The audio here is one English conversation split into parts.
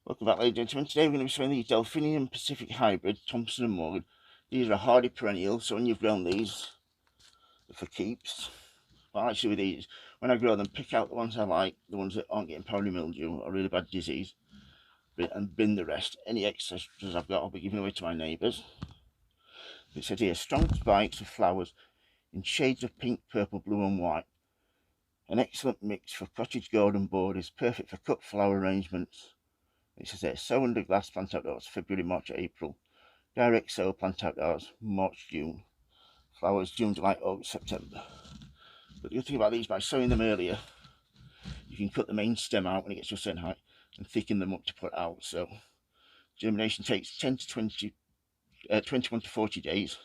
Welcome back, ladies and gentlemen. Today we're going to be showing these Delphinium Pacific Hybrid, Thompson and Morgan. These are a hardy perennial, so when you've grown these, they're for keeps. Well, actually with these, when I grow them, pick out the ones I like, the ones that aren't getting powdery mildew or really bad disease, and bin the rest. Any extras I've got, I'll be giving away to my neighbours. It says here, strong spikes of flowers in shades of pink, purple, blue and white. An excellent mix for cottage garden borders, perfect for cut flower arrangements. It says there, sow under glass, plant outdoors, February, March, April. Direct sow, plant outdoors, March, June. Flowers, June, July, August, September. But the good thing about these, by sowing them earlier, you can cut the main stem out when it gets to a certain height and thicken them up to put out. So germination takes 10 to 21 to 40 days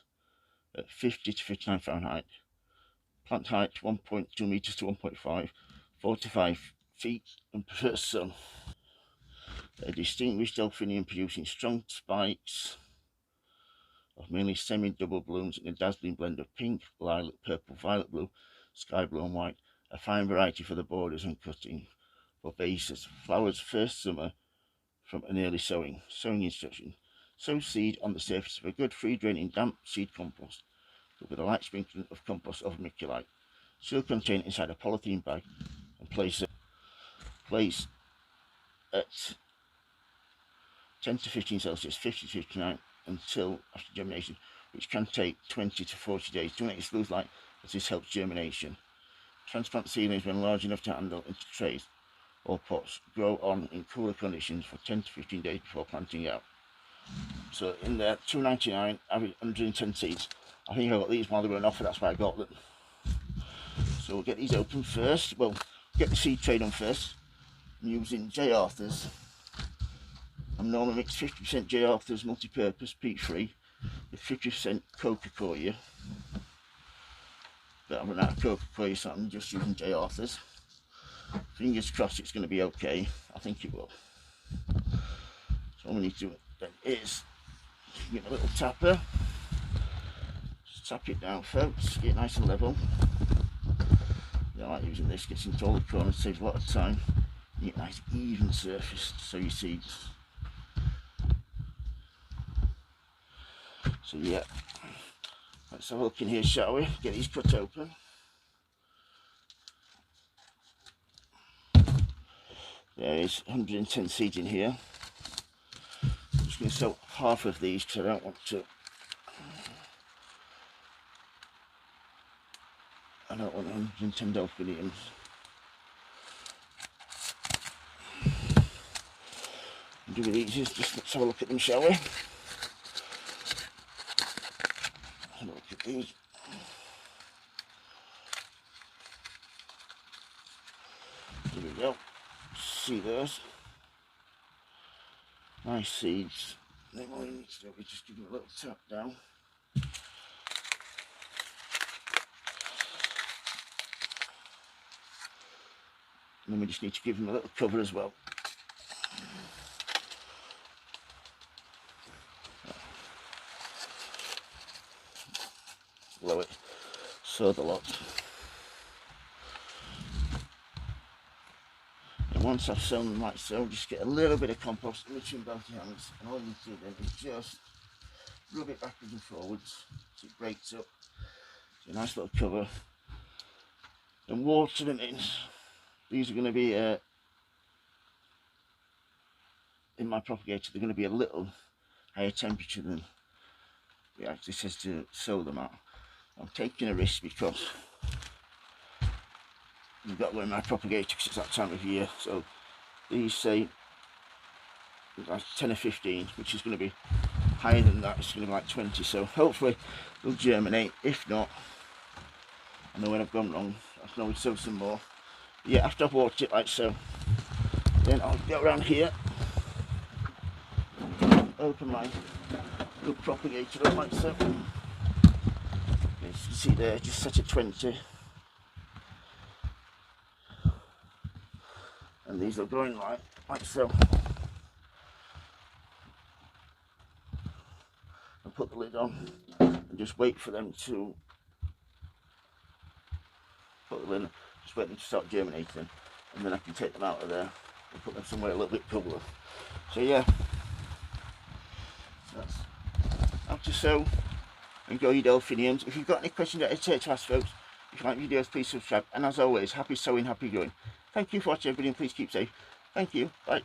at 50 to 59 Fahrenheit. Plant height 1.2 meters to 1.5, 4 to 5 feet, and prefer sun. A distinguished Delphinium producing strong spikes of mainly semi-double blooms in a dazzling blend of pink, lilac, purple, violet blue, sky blue and white. A fine variety for the borders and cutting for bases. Flowers first summer from an early sowing. Sowing instruction. Sow seed on the surface of a good free draining damp seed compost with a light sprinkling of compost of vermiculite. Seal container inside a polythene bag and place at 10 to 15 Celsius, 50 to 59 until after germination, which can take 20 to 40 days. Do not exclude light, as this helps germination. Transplant seedlings when large enough to handle into trays or pots. Grow on in cooler conditions for 10 to 15 days before planting out. So in there, $2.99, average 110 seeds. I think I got these while they were on offer, that's why I got them. So we'll get these open first. Well, get the seed tray done first. I'm using J. Arthur's. I'm normally mix 50% J. Arthur's multi-purpose peat-free with 50% coca-cola. But I've run out of coca-cola, so I'm just using J. Arthur's. Fingers crossed it's going to be okay. I think it will. So all we need to do then is get a little tapper. Just tap it down, folks. Get it nice and level. I like using this, gets into all the corners, saves a lot of time. You get a nice even surface to sow your seeds. So yeah, let's have a look in here, shall we? Get these cut open. There is 110 seeds in here. I'm just going to sow half of these because I don't want 110 Delphiniums. Do with these is just let's have a look at them, shall we? Have a look at these. There we go. See those? Nice seeds. Then all you need to do is just give them a little tap down. And then we just need to give them a little cover as well. Blow it. Sow the lot. And once I've sown them like so, just get a little bit of compost in between both your hands, and all you need to do then is just rub it backwards and forwards so it breaks up. So a nice little cover. And water them in. These are going to be in my propagator. They're going to be a little higher temperature than it actually says to sow them at. I'm taking a risk because you've got to go in my propagator because it's that time of year. So these say like 10 or 15, which is going to be higher than that. It's going to be like 20. So hopefully they'll germinate. If not, I know when I've gone wrong. I can always sow some more. But yeah, after I've watered it like so, then I'll go around here, open my little propagator up like so. As you can see there, just set at 20. And these are going like so. And put the lid on and just wait for them to put the lid on, wait them to start germinating, and then I can take them out of there and put them somewhere a little bit cooler. So yeah, that's how to sow and grow your delphiniums. If you've got any questions, don't hesitate to ask, folks. If you like videos, please subscribe. And as always, happy sowing, happy growing. Thank you for watching, everybody, and please keep safe. Thank you. Bye.